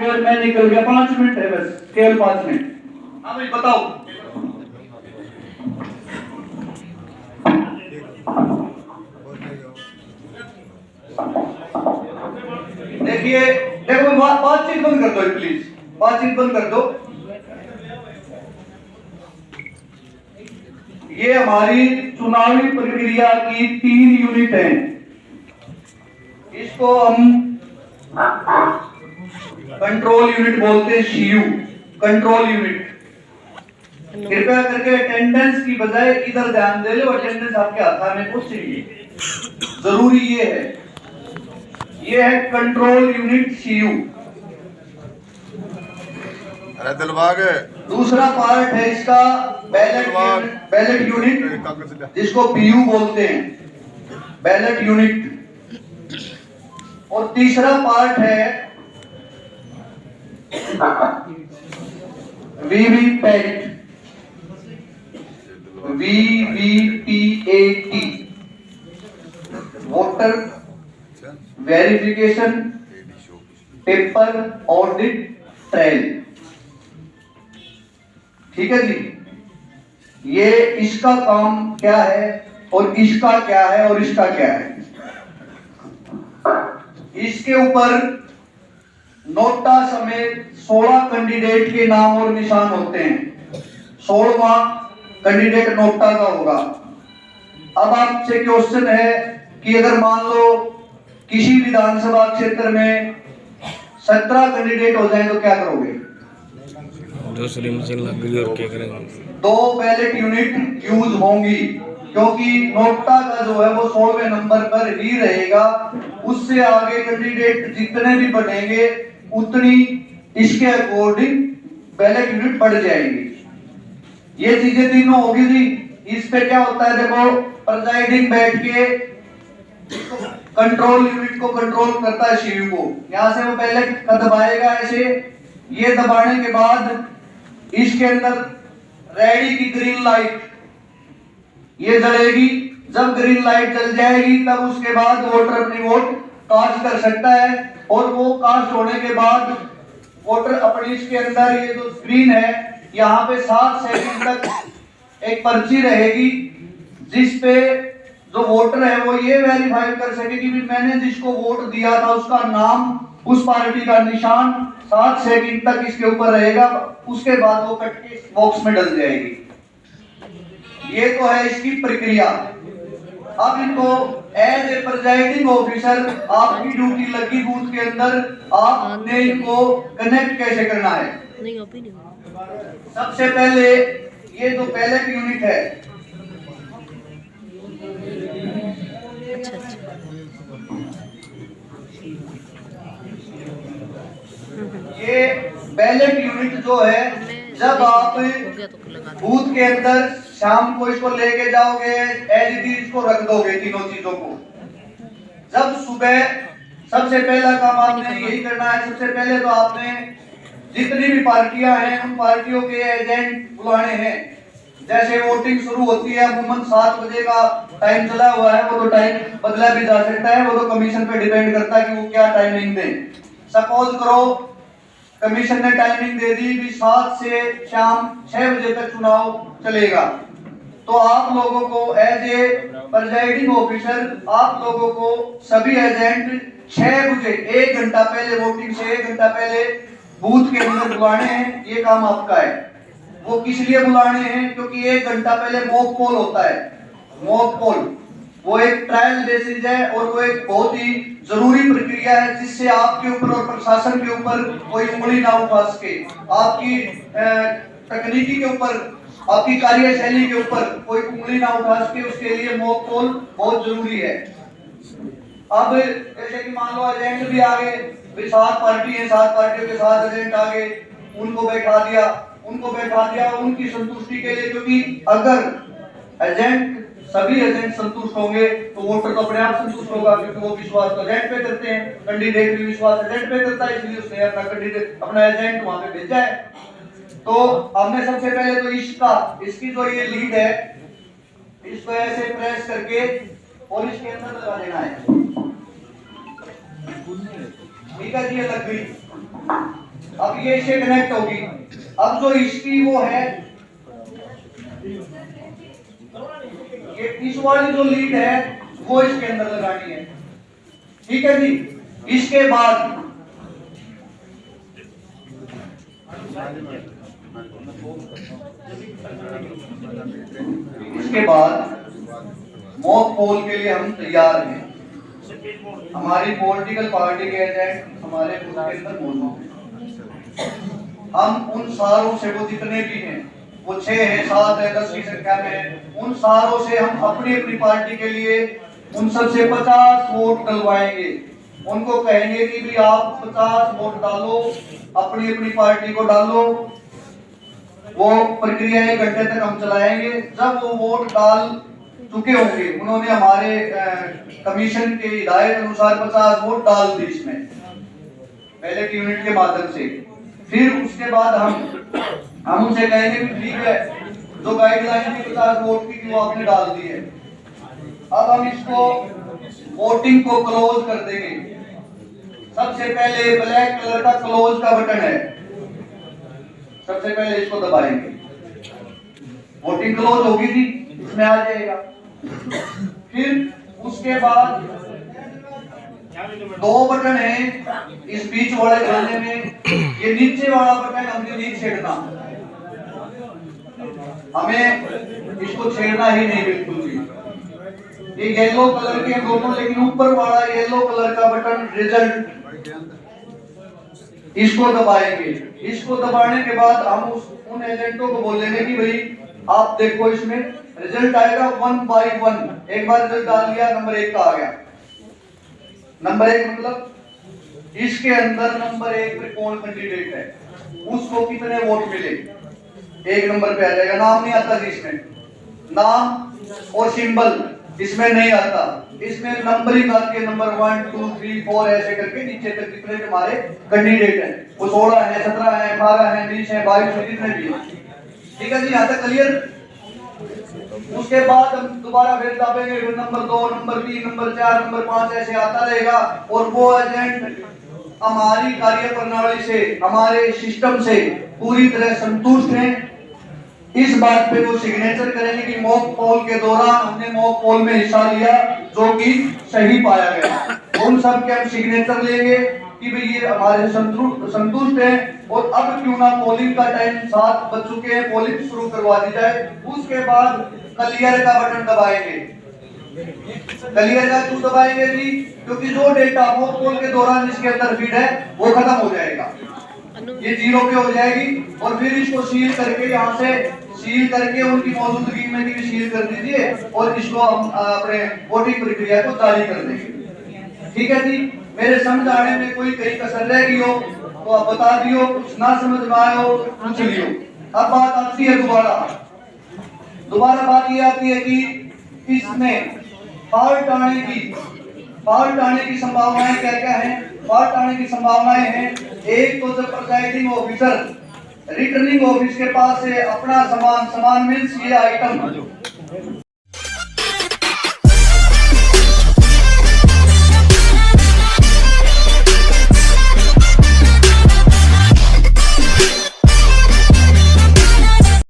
फिर मैं निकल गया। 5 मिनट है बस, केवल 5 मिनट। हाँ भाई बताओ। देखिए देखो, बातचीत बंद कर दो प्लीज, बातचीत बंद कर दो। ये हमारी चुनावी प्रक्रिया की 3 यूनिट हैं। इसको हम कंट्रोल यूनिट बोलते हैं, सीयू कंट्रोल यूनिट। कृपया करके अटेंडेंस की बजाय इधर ध्यान दे लो, अटेंडेंस आपके हाथ में कुछ नहीं, जरूरी ये है कंट्रोल यूनिट सीयू। अरे दिलबाग दूसरा पार्ट है इसका बैलेट यूनिट, जिसको पीयू बोलते हैं, बैलेट यूनिट। और तीसरा पार्ट है VVPAT, VVPAT, voter verification paper audit trial. ठीक है जी, ये इसका काम क्या है और इसका क्या है और इसका क्या है। इसके ऊपर नोटा समेत 16 कैंडिडेट के नाम और निशान होते हैं। 16वां कैंडिडेट नोटा का होगा। अब आपसे क्वेश्चन है कि अगर मान लो किसी विधानसभा क्षेत्र में 17 कैंडिडेट हो जाए तो क्या करोगे? दूसरी मशीन लग गई और क्या करेंगे? 2 बैलेट यूनिट यूज होंगी, क्योंकि नोटा का जो है वो 16वें नंबर पर ही रहेगा। उससे आगे कैंडिडेट जितने भी बढ़ेंगे उतनी इसके अकॉर्डिंग बैलेट यूनिट बढ़ जाएगी। ये चीजें तीनों होगी जी। इस पे क्या होता है, देखो प्रिजाइडिंग बैठ के कंट्रोल यूनिट को कंट्रोल करता है सीयू को। यहां से वो पहले दबाएगा ऐसे, ये दबाने के बाद इसके अंदर रेडी की ग्रीन लाइट ये जलेगी। जब ग्रीन लाइट जल जाएगी तब उसके बाद वोटर अपनी वोट कास्ट कर सकता है। और वो कास्ट होने के बाद वोटर अपनी इसके अंदर ये जो स्क्रीन है यहाँ पे 7 सेकंड तक एक पर्ची रहेगी, जिस पे जो वोटर है वो ये वेरीफाई कर सके कि मैंने जिसको वोट दिया था उसका नाम, उस पार्टी का निशान 7 सेकंड तक इसके ऊपर रहेगा। उसके बाद वो कट के बॉक्स में डल जाएगी। ये तो है इसकी प्रक्रिया। अब इनको एज ए प्रिजाइडिंग ऑफिसर आपकी ड्यूटी लगी बूथ के अंदर, आपने इनको कनेक्ट कैसे करना है। सबसे पहले ये जो बैलेट यूनिट है, ये बैलेट यूनिट जो है, जब आप बूथ के अंदर शाम को इसको लेके जाओगे, एज इट इज इसको रख दोगे तीनों चीजों को। जब सुबह सबसे पहला काम आपने यही करना है। सबसे पहले तो आपने जितनी भी पार्टियां हैं उन पार्टियों के एजेंट बुलाने हैं। जैसे वोटिंग शुरू होती है, अमूमन 7 बजे का टाइम चला हुआ है, वो तो टाइम बदला भी जा सकता है, वो तो कमीशन पे डिपेंड करता है कि वो क्या टाइमिंग दें। सपोज करो कमीशन ने टाइमिंग दे दी भी 7 से शाम 6 बजे तक चुनाव चलेगा, तो आप लोगों को एज ए प्रिजाइडिंग ऑफिसर आप लोगों को सभी एजेंट 6 बजे 1 घंटा पहले, वोटिंग से 1 घंटा पहले बूथ के अंदर बुलाने हैं। ये काम आपका है। वो किस लिए बुलाने हैं? क्योंकि 1 घंटा पहले मॉक पोल होता है। मॉक पोल वो एक ट्रायल बेसिस है और वो एक बहुत ही जरूरी प्रक्रिया है, जिससे आपके ऊपर और प्रशासन के ऊपर कोई उंगली ना उठा सके। आपकी तकनीकी के ऊपर, आपकी कार्यशैली के ऊपर कोई उंगली ना उठा सके, उसके लिए मॉक पोल बहुत जरूरी है। अब जैसे कि मान लो एजेंट भी आ गए, 7 पार्टी है, 7 पार्टियों के 7 एजेंट आ गए, उनको बैठा दिया उनकी संतुष्टि के लिए। क्योंकि अगर एजेंट सभी एजेंट संतुष्ट होंगे तो वोटर तो अपने आप संतुष्ट होगा, क्योंकि वो विश्वास तो एजेंट पे करते हैं। कैंडिडेट भी विश्वास एजेंट पे करता है, इसलिए उसने अपना कैंडिडेट, अपना एजेंट वहां पे भेजा है। तो हमने सबसे पहले तो इसकी जो ये लीड है, इसको ऐसे प्रेस करके और इसके अंदर लगा देना है। ठीक है जी, ये लग गई। ये इससे कनेक्ट होगी। अब जो इसकी वो है, ये इस वाली जो लीड है वो इसके अंदर लगानी है, ठीक है जी। इसके बाद मॉक पोल के लिए हम तैयार हैं। हमारी पॉलिटिकल पार्टी के एजेंट हमारे उसके अंदर मौजूद हैं। हम उन सारों से, वो जितने भी हैं, वो 6 है, 7 है, 10 की संख्या में है, उन सारों से हम अपनी अपनी पार्टी के लिए उन सबसे 50 वोट डलवाएंगे। उनको कहेंगे कि भी आप 50 वोट डालो, अपनी अपनी पार्टी को डालो। वो प्रक्रिया 1 घंटे तक हम चलाएंगे। जब वो वोट डाल चुके होंगे, उन्होंने हमारे कमीशन के हिदायत अनुसार 50 वोट डाल दी इसमें बैलेट यूनिट के माध्यम से, फिर उसके बाद हम उनसे कहेंगे कि ठीक है, जो गाइडलाइन थी 50 वोट की वो आपने डाल दी है, अब हम इसको वोटिंग को क्लोज कर देंगे। सबसे पहले ब्लैक कलर का क्लोज का बटन है, सबसे पहले इसको दबाएंगे, वोटिंग क्लोज होगी थी, इसमें आ जाएगा। फिर उसके बाद 2 बटन है इस बीच वाले गले में, ये नीचे वाला बटन हमने नहीं छेड़ना, हमें इसको छेड़ना ही नहीं बिल्कुल भी। ये येलो कलर के दोनों, लेकिन ऊपर वाला येलो कलर का बटन रिजल्ट, इसको दबाएंगे। इसको दबाने के बाद हम उन एजेंटों को बोलेंगे कि भाई आप देखो, इसमें रिजल्ट आएगा 1 by 1। एक बार रिजल्ट डाल दिया, नंबर 1 का आ गया। नंबर 1 मतलब इसके अंदर नंबर 1 पे कौन कैंडिडेट है, उसको कितने वोट मिले, 1 नंबर पे आ जाएगा। नाम नहीं आता इसमें, नाम और सिंबल इसमें नहीं आता। इसमें नंबरिंग आती है, नंबर 1 2 3 4 ऐसे करके नीचे तक कितने हमारे कैंडिडेट हैं, वो 16 है, 17 है, 18 है, 20 है, 22 है, जितने भी हैं। ठीक है जी, यहाँ तक क्लियर। उसके बाद हम दोबारा फिर दाबेंगे, फिर नंबर 2, नंबर 3, नंबर 4, नंबर 5 ऐसे आता रहेगा। और वो एजेंट हमारी कार्य प्रणाली से, हमारे सिस्टम से पूरी तरह संतुष्ट हैं। इस बात पे वो सिग्नेचर करेंगे कि मॉक पोल के दौरान हमने मॉक पोल में हिस्सा लिया, जो कि सही पाया गया। उन सब के हम सिग्नेचर लेंगे कि भाई ये हमारे संतुष्ट है। और अब क्यों ना पोलिंग का टाइम 7 बज चुके हैं, पोलिंग शुरू करवा दी जाए। उसके बाद क्लियर का बटन दबाएंगे। क्लियर का क्यों दबाएंगे जी? क्योंकि जो डेटा मॉक पोल के दौरान इसके अंदर फीड है वो खत्म हो जाएगा, ये 0 पे हो जाएगी। और फिर इसको सील करके, यहाँ से सील करके उनकी मौजूदगी में भी सील कर दीजिए और इसको हम अपने वोटिंग प्रक्रिया को जारी कर देंगे। ठीक है जी, मेरे समझ आने में कोई कहीं कसर रह गई हो तो आप बता दियो, कुछ ना समझ में आए हो पूछ लियो। अब बात आती है दोबारा बात ये आती है कि इसमें फॉल्ट आने की संभावनाएं क्या क्या हैं? फॉल्ट आने की संभावनाएं हैं, एक तो जब प्रिजाइडिंग ऑफिसर रिटर्निंग ऑफिस के पास से अपना सामान मीन्स ये आइटम